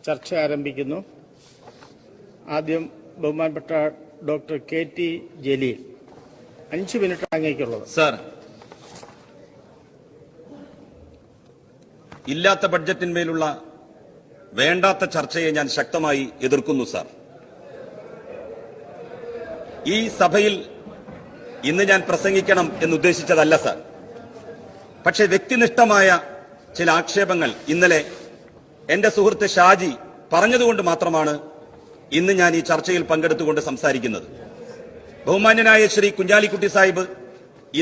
ചർച്ച ആരംഭിക്കുന്നു. ആദ്യം ബഹുമാനപ്പെട്ട ഡോക്ടർ KT ജലീൽ. 5 മിനിറ്റ് അങ്ങേക്കുള്ളത്. സർ, ഇല്ലാത്ത ബഡ്ജറ്റിന്മേലുള്ള വേണ്ടാത്ത ചർച്ചയെ ഞാൻ ശക്തമായി എതിർക്കുന്നു. സർ, ഈ സഭയിൽ ഇന്ന് ഞാൻ പ്രസംഗിക്കണം എന്നുദ്ദേശിച്ചതല്ല സർ. പക്ഷേ വ്യക്തിനിഷ്ഠമായ ചില ആക്ഷേപങ്ങൾ ഇന്നലെ എന്റെ സുഹൃത്ത് ഷാജി പറഞ്ഞതുകൊണ്ട് മാത്രമാണ് ഇന്ന് ഞാൻ ഈ ചർച്ചയിൽ പങ്കെടുത്തുകൊണ്ട് സംസാരിക്കുന്നത്. ബഹുമാന്യനായ ശ്രീ കുഞ്ഞാലിക്കുട്ടി സാഹിബ്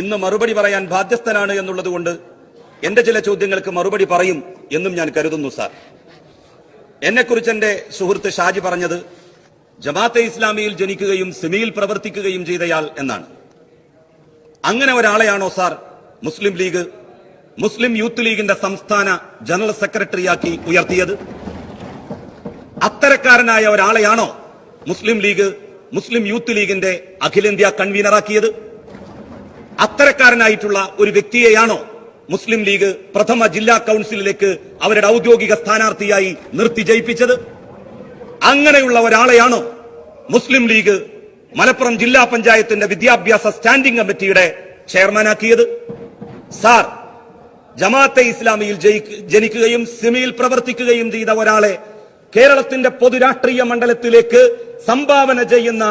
ഇന്ന് മറുപടി പറയാൻ ബാധ്യസ്ഥനാണ് എന്നുള്ളതുകൊണ്ട് എന്റെ ചില ചോദ്യങ്ങൾക്ക് മറുപടി പറയും എന്നും ഞാൻ കരുതുന്നു. സാർ, എന്നെക്കുറിച്ച് എന്റെ സുഹൃത്ത് ഷാജി പറഞ്ഞത് ജമാഅത്തെ ഇസ്ലാമിയിൽ ജനിക്കുകയും സിമിയിൽ പ്രവർത്തിക്കുകയും ചെയ്തയാൾ എന്നാണ്. അങ്ങനെ ഒരാളെയാണോ സാർ മുസ്ലിം ലീഗ് മുസ്ലിം യൂത്ത് ലീഗിന്റെ സംസ്ഥാന ജനറൽ സെക്രട്ടറിയാക്കി ഉയർത്തിയത്? അത്തരക്കാരനായ ഒരാളെയാണോ മുസ്ലിം ലീഗ് മുസ്ലിം യൂത്ത് ലീഗിന്റെ അഖിലേന്ത്യാ കൺവീനറാക്കിയത്? അത്തരക്കാരനായിട്ടുള്ള ഒരു വ്യക്തിയെയാണോ മുസ്ലിം ലീഗ് പ്രഥമ ജില്ലാ കൌൺസിലിലേക്ക് അവരുടെ ഔദ്യോഗിക സ്ഥാനാർത്ഥിയായി നിർത്തി ജയിപ്പിച്ചത്? അങ്ങനെയുള്ള ഒരാളെയാണോ മുസ്ലിം ലീഗ് മലപ്പുറം ജില്ലാ പഞ്ചായത്തിന്റെ വിദ്യാഭ്യാസ സ്റ്റാൻഡിംഗ് കമ്മിറ്റിയുടെ ചെയർമാനാക്കിയത്? സാർ, ജമാഅത്തെ ഇസ്ലാമിയിൽ ജനിക്കുകയും സിമിയിൽ പ്രവർത്തിക്കുകയും ചെയ്ത ഒരാളെ കേരളത്തിന്റെ പൊതുരാഷ്ട്രീയ മണ്ഡലത്തിലേക്ക് സംഭാവന ചെയ്യുന്ന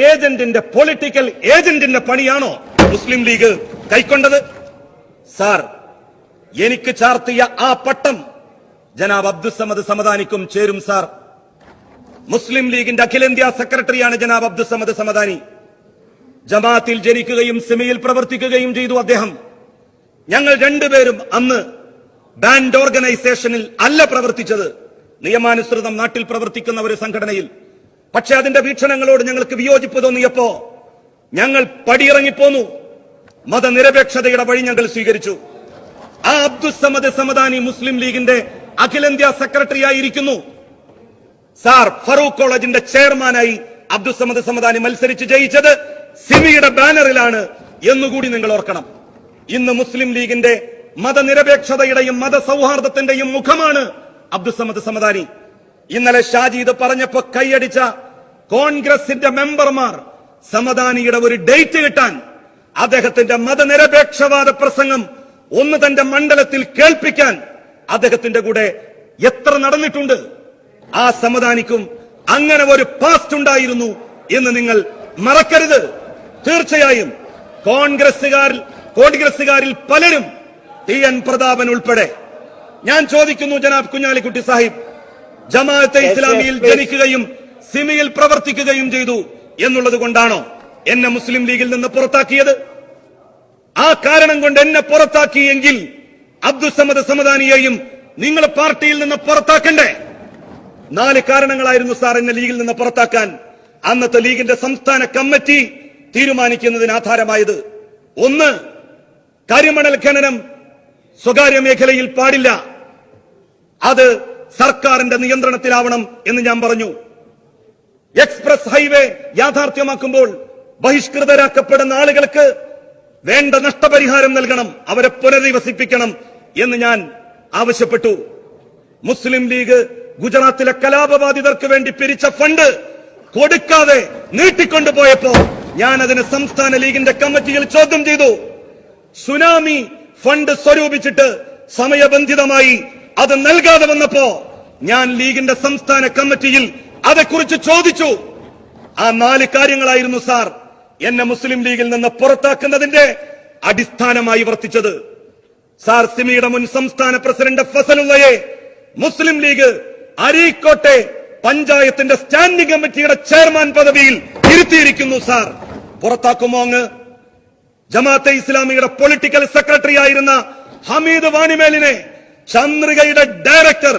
ഏജന്റിന്റെ പൊളിറ്റിക്കൽ ഏജന്റിന്റെ പണിയാണോ മുസ്ലിം ലീഗ് കൈക്കൊണ്ടത്? സാർ, എനിക്ക് ചാർത്തിയ ആ പട്ടം ജനാബ് അബ്ദുസ്സമദ് സമദാനിക്കും ചേരും. സാർ, മുസ്ലിം ലീഗിന്റെ അഖിലേന്ത്യാ സെക്രട്ടറിയാണ് ജനാബ് അബ്ദുസ്സമദ് സമദാനി. ജമാഅത്തിൽ ജനിക്കുകയും സിമിയിൽ പ്രവർത്തിക്കുകയും ചെയ്തു അദ്ദേഹം. ഞങ്ങൾ രണ്ടുപേരും അന്ന് ബാൻഡ് ഓർഗനൈസേഷനിൽ അല്ല പ്രവർത്തിച്ചത്, നിയമാനുസൃതം നാട്ടിൽ പ്രവർത്തിക്കുന്ന ഒരു സംഘടനയിൽ. പക്ഷെ അതിന്റെ വീക്ഷണങ്ങളോട് ഞങ്ങൾക്ക് വിയോജിപ്പ് തോന്നിയപ്പോ ഞങ്ങൾ പടിയിറങ്ങിപ്പോന്നു. മതനിരപേക്ഷതയുടെ വഴി ഞങ്ങൾ സ്വീകരിച്ചു. ആ അബ്ദുസ്സമദ് സമദാനി മുസ്ലിം ലീഗിന്റെ അഖിലേന്ത്യാ സെക്രട്ടറി ആയിരിക്കുന്നു. സാർ, ഫറൂഖ് കോളേജിന്റെ ചെയർമാനായി അബ്ദുസ്സമദ് സമദാനി മത്സരിച്ച് ജയിച്ചത് സിമിയുടെ ബാനറിലാണ് എന്നുകൂടി നിങ്ങൾ ഓർക്കണം. ഇന്ന് മുസ്ലിം ലീഗിന്റെ മതനിരപേക്ഷതയുടെയും മതസൗഹാർദ്ദത്തിന്റെയും മുഖമാണ് അബ്ദുസ്സമദ് സമദാനി. ഇന്നലെ ഷാജി ഇത് പറഞ്ഞപ്പോ കൈയടിച്ച കോൺഗ്രസിന്റെ മെമ്പർമാർ സമദാനിയുടെ ഒരു ഡേറ്റ് കിട്ടാൻ അദ്ദേഹത്തിന്റെ മതനിരപേക്ഷവാദ പ്രസംഗം ഒന്ന് തന്റെ മണ്ഡലത്തിൽ കേൾപ്പിക്കാൻ അദ്ദേഹത്തിന്റെ കൂടെ എത്ര നടന്നിട്ടുണ്ട്. ആ സമദാനിക്കും അങ്ങനെ ഒരു പാസ്റ്റ് ഉണ്ടായിരുന്നു എന്ന് നിങ്ങൾ മറക്കരുത്. തീർച്ചയായും കോൺഗ്രസുകാരിൽ പലരും TN പ്രതാപൻ ഉൾപ്പെടെ. ഞാൻ ചോദിക്കുന്നു ജനാബ് കുഞ്ഞാലിക്കുട്ടി സാഹിബ്, ജമാഅത്തെ ഇസ്ലാമിയിൽ ജനിക്കുകയും സിമിയിൽ പ്രവർത്തിക്കുകയും ചെയ്തു എന്നുള്ളത് കൊണ്ടാണോ എന്നെ മുസ്ലിം ലീഗിൽ നിന്ന് പുറത്താക്കിയത്? ആ കാരണം കൊണ്ട് എന്നെ പുറത്താക്കിയെങ്കിൽ അബ്ദുസ്സമദ് സമദാനിയെയും നിങ്ങൾ പാർട്ടിയിൽ നിന്ന് പുറത്താക്കണ്ടേ? 4 കാരണങ്ങളായിരുന്നു സാർ എന്നെ ലീഗിൽ നിന്ന് പുറത്താക്കാൻ അന്നത്തെ ലീഗിന്റെ സംസ്ഥാന കമ്മിറ്റി തീരുമാനിക്കുന്നതിന് ആധാരമായത്. 1, കരിമണൽ ഖനനം സ്വകാര്യ മേഖലയിൽ പാടില്ല, അത് സർക്കാരിന്റെ നിയന്ത്രണത്തിലാവണം എന്ന് ഞാൻ പറഞ്ഞു. എക്സ്പ്രസ് ഹൈവേ യാഥാർത്ഥ്യമാക്കുമ്പോൾ ബഹിഷ്കൃതരാക്കപ്പെടുന്ന ആളുകൾക്ക് വേണ്ട നഷ്ടപരിഹാരം നൽകണം, അവരെ പുനരധിവസിപ്പിക്കണം എന്ന് ഞാൻ ആവശ്യപ്പെട്ടു. മുസ്ലിം ലീഗ് ഗുജറാത്തിലെ കലാപബാധിതർക്ക് വേണ്ടി പിരിച്ച ഫണ്ട് കൊടുക്കാതെ നീട്ടിക്കൊണ്ടുപോയപ്പോ ഞാൻ അതിന് സംസ്ഥാന ലീഗിന്റെ കമ്മിറ്റിയിൽ ചോദ്യം ചെയ്തു. സുനാമി ഫണ്ട് സ്വരൂപിച്ചിട്ട് സമയബന്ധിതമായി അത് നൽകാതെ വന്നപ്പോ ഞാൻ ലീഗിന്റെ സംസ്ഥാന കമ്മിറ്റിയിൽ അതേക്കുറിച്ച് ചോദിച്ചു. ആ 4 കാര്യങ്ങളായിരുന്നു സാർ എന്നെ മുസ്ലിം ലീഗിൽ നിന്ന് പുറത്താക്കുന്നതിന്റെ അടിസ്ഥാനമായി വർത്തിച്ചത്. സാർ, സിമിയുടെ മുൻ സംസ്ഥാന പ്രസിഡന്റ് ഫസലുള്ളയെ മുസ്ലിം ലീഗ് അരീക്കോട്ടെ പഞ്ചായത്തിന്റെ സ്റ്റാൻഡിംഗ് കമ്മിറ്റിയുടെ ചെയർമാൻ പദവിയിൽ ഇരുത്തിയിരിക്കുന്നു. സാർ, പുറത്താക്കുമോ അങ്ങ്? ജമാഅത്തെ ഇസ്ലാമിയുടെ പൊളിറ്റിക്കൽ സെക്രട്ടറി ആയിരുന്ന ഹമീദ് വാണിമേലിനെ ചന്ദ്രികയുടെ ഡയറക്ടർ,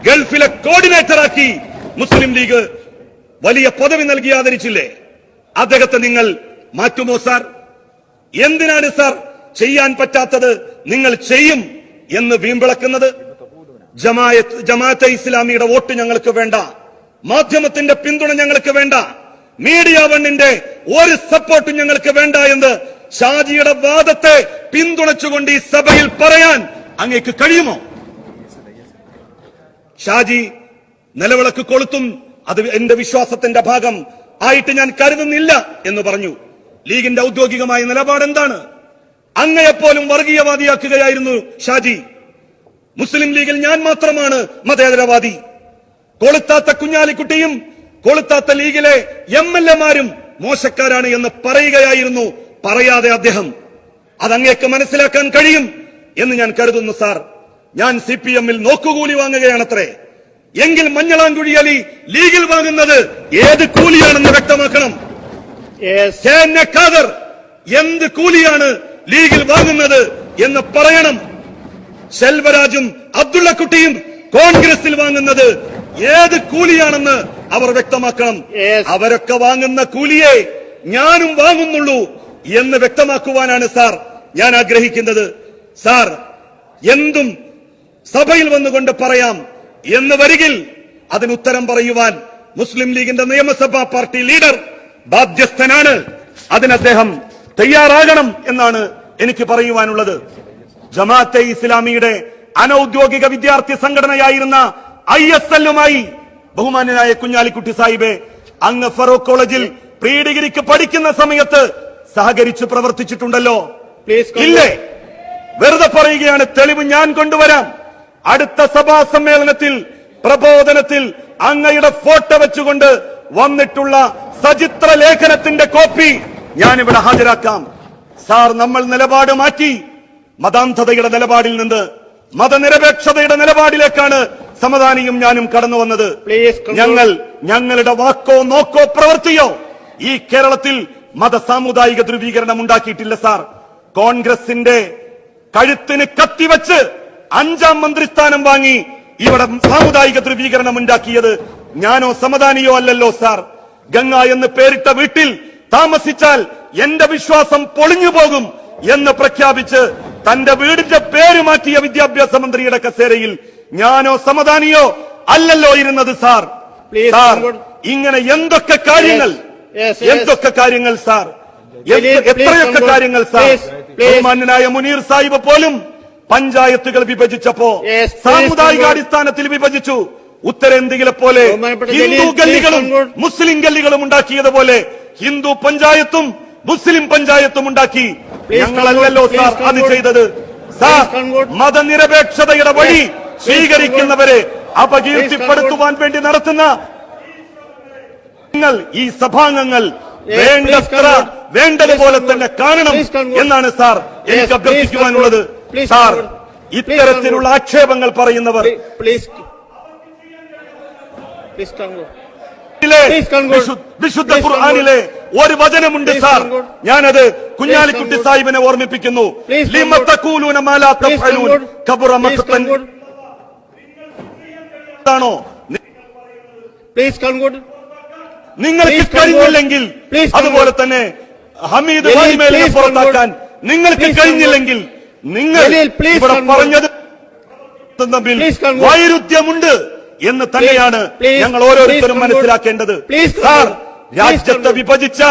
ഗൾഫിലെ കോർഡിനേറ്ററാക്കി മുസ്ലിം ലീഗ് വലിയ പദവി നൽകി ആദരിച്ചില്ലേ? അദ്ദേഹത്തെ നിങ്ങൾ മാറ്റുമോ സാർ? എന്തിനാണ് സാർ ചെയ്യാൻ പറ്റാത്തത് നിങ്ങൾ ചെയ്യും എന്ന് വീമ്പിളക്കുന്നത്? ജമാഅത്തെ ഇസ്ലാമിയുടെ വോട്ട് ഞങ്ങൾക്ക് വേണ്ട, മാധ്യമത്തിന്റെ പിന്തുണ ഞങ്ങൾക്ക് വേണ്ട, മീഡിയ വണ്ണിന്റെ ഒരു സപ്പോർട്ടും ഞങ്ങൾക്ക് വേണ്ട എന്ന് ഷാജിയുടെ വാദത്തെ പിന്തുണച്ചുകൊണ്ട് ഈ സഭയിൽ പറയാൻ അങ്ങേക്ക് കഴിയുമോ? ഷാജി നിലവിളക്ക് കൊളുത്തും അത് എന്റെ വിശ്വാസത്തിന്റെ ഭാഗം ആയിട്ട് ഞാൻ കരുതുന്നില്ല എന്ന് പറഞ്ഞു. ലീഗിന്റെ ഔദ്യോഗികമായ നിലപാട് എന്താണ്? അങ്ങയെപ്പോലും വർഗീയവാദിയാക്കുകയായിരുന്നു ഷാജി. മുസ്ലിം ലീഗിൽ ഞാൻ മാത്രമാണ് മതേതരവാദി. കൊളുത്താത്ത കുഞ്ഞാലിക്കുട്ടിയും കൊളുത്താത്ത ലീഗിലെ MLA-മാരും മോശക്കാരാണ് എന്ന് പറയുകയായിരുന്നു. പറയാതെ അദ്ദേഹം അതങ്ങേക്ക് മനസ്സിലാക്കാൻ കഴിയും എന്ന് ഞാൻ കരുതുന്നു. സാർ, ഞാൻ CPM-ൽ നോക്കുകൂലി വാങ്ങുകയാണത്രേ. എങ്കിൽ മഞ്ഞളാംകുഴി അലി ലീഗിൽ വാങ്ങുന്നത് ഏത് കൂലിയാണെന്ന് വ്യക്തമാക്കണം. ഖാദർ എന്ത് കൂലിയാണ് ലീഗിൽ വാങ്ങുന്നത് എന്ന് പറയണം. ശെൽവരാജും അബ്ദുള്ളക്കുട്ടിയും കോൺഗ്രസിൽ വാങ്ങുന്നത് ഏത് കൂലിയാണെന്ന് അവർ വ്യക്തമാക്കണം. അവരൊക്കെ വാങ്ങുന്ന കൂലിയെ ഞാനും വാങ്ങുന്നുള്ളൂ എന്ന് വ്യക്തമാക്കുവാനാണ് സാർ ഞാൻ ആഗ്രഹിക്കുന്നത്. സാർ, എന്തും സഭയിൽ വന്നുകൊണ്ട് പറയാം എന്ന് വരികിൽ അതിനുത്തരം പറയുവാൻ മുസ്ലിം ലീഗിന്റെ നിയമസഭാ പാർട്ടി ലീഡർ ബാധ്യസ്ഥനാണ്. അതിന് അദ്ദേഹം തയ്യാറാകണം എന്നാണ് എനിക്ക് പറയുവാനുള്ളത്. ജമാഅത്തെ ഇസ്ലാമിയുടെ അനൌദ്യോഗിക വിദ്യാർത്ഥി സംഘടനയായിരുന്ന ISL-യുമായി ബഹുമാന്യനായ കുഞ്ഞാലിക്കുട്ടി സാഹിബെ, അങ്ങ് ഫറൂഖ് കോളേജിൽ പ്രീ ഡിഗ്രിക്ക് പഠിക്കുന്ന സമയത്ത് സഹകരിച്ച് പ്രവർത്തിച്ചിട്ടുണ്ടല്ലോ, ഇല്ലേ? വെറുതെ പറയുകയാണ്, തെളിവ് ഞാൻ കൊണ്ടുവരാം. അടുത്ത സഭാ സമ്മേളനത്തിൽ പ്രബോധനത്തിൽ അങ്ങയുടെ ഫോട്ടോ വെച്ചുകൊണ്ട് വന്നിട്ടുള്ള സചിത്ര ലേഖനത്തിന്റെ കോപ്പി ഞാനിവിടെ ഹാജരാക്കാം. സാർ, നമ്മൾ നിലപാട് മാറ്റി മതാന്ധതയുടെ നിലപാടിൽ നിന്ന് മതനിരപേക്ഷതയുടെ നിലപാടിലേക്കാണ് സമദാനിയും ഞാനും കടന്നു വന്നത്. ഞങ്ങളുടെ വാക്കോ നോക്കോ പ്രവൃത്തിയോ ഈ കേരളത്തിൽ മതസാമുദായിക ധ്രുവീകരണം ഉണ്ടാക്കിയിട്ടില്ല. സാർ, കോൺഗ്രസിന്റെ കഴുത്തിന് കത്തിവെച്ച് 5ാം മന്ത്രിസ്ഥാനം വാങ്ങി ഇവിടെ സാമുദായിക ധ്രുവീകരണം ഉണ്ടാക്കിയത് ഞാനോ സമദാനിയോ അല്ലല്ലോ. സാർ, ഗംഗ എന്ന് പേരിട്ട വീട്ടിൽ താമസിച്ചാൽ എന്റെ വിശ്വാസം പൊളിഞ്ഞു പോകും എന്ന് പ്രഖ്യാപിച്ച് തന്റെ വീടിന്റെ പേര് മാറ്റിയ വിദ്യാഭ്യാസ മന്ത്രിയുടെ കസേരയിൽ ഞാനോ സമദാനിയോ അല്ലല്ലോ ഇരുന്നത്. സാർ, ഇങ്ങനെ എന്തൊക്കെ കാര്യങ്ങൾ സാർ, എത്രയൊക്കെ കാര്യങ്ങൾ സാർ. ബഹുമാന്യനായ മുനീർ സാഹിബ് പോലും പഞ്ചായത്തുകൾ വിഭജിച്ചപ്പോ സാമുദായികാടിസ്ഥാനത്തിൽ വിഭജിച്ചു. ഉത്തരേന്ത്യയിലെ പോലെ ഹിന്ദു ഗല്ലികളും മുസ്ലിം ഗല്ലികളും ഉണ്ടാക്കിയതുപോലെ ഹിന്ദു പഞ്ചായത്തും മുസ്ലിം പഞ്ചായത്തും ഉണ്ടാക്കി. ഞങ്ങളല്ലല്ലോ സാർ അത് ചെയ്തത്. സാർ, മതനിരപേക്ഷതയുടെ വഴി സ്വീകരിക്കുന്നവരെ അപകീർത്തിപ്പെടുത്തുവാൻ വേണ്ടി നടത്തുന്ന ഈ സഭാംഗങ്ങൾ വേണ്ടതുപോലെ തന്നെ കാണണം എന്നാണ് സാർ എനിക്ക് അഭ്യർത്ഥിക്കുവാനുള്ളത്. സാർ, ഇത്തരത്തിലുള്ള ആക്ഷേപങ്ങൾ പറയുന്നവർ വിശുദ്ധ ഖുർആനിലെ ഒരു വചനമുണ്ട് സാർ, ഞാനത് കുഞ്ഞാലിക്കുട്ടി സാഹിബിനെ ഓർമ്മിപ്പിക്കുന്നു. നിങ്ങൾക്ക് കഴിഞ്ഞില്ലെങ്കിൽ, അതുപോലെ തന്നെ ഹമീദ് വാഹിമേലിനെ പുറത്താക്കാൻ നിങ്ങൾക്ക് കഴിഞ്ഞില്ലെങ്കിൽ, നിങ്ങൾ ഇവിടെ പറഞ്ഞത് തമ്മിൽ വൈരുദ്ധ്യമുണ്ട് എന്ന് തന്നെയാണ് ഞങ്ങൾ ഓരോരുത്തരും മനസ്സിലാക്കേണ്ടത്. സാർ, രാജ്യത്തെ വിഭജിച്ച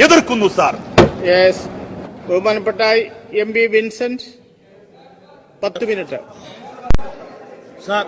എതിർക്കുന്നു സാർ. ബഹുമാനപ്പെട്ട MP വിൻസെന്റ് 10 മിനിറ്റ്. സാർ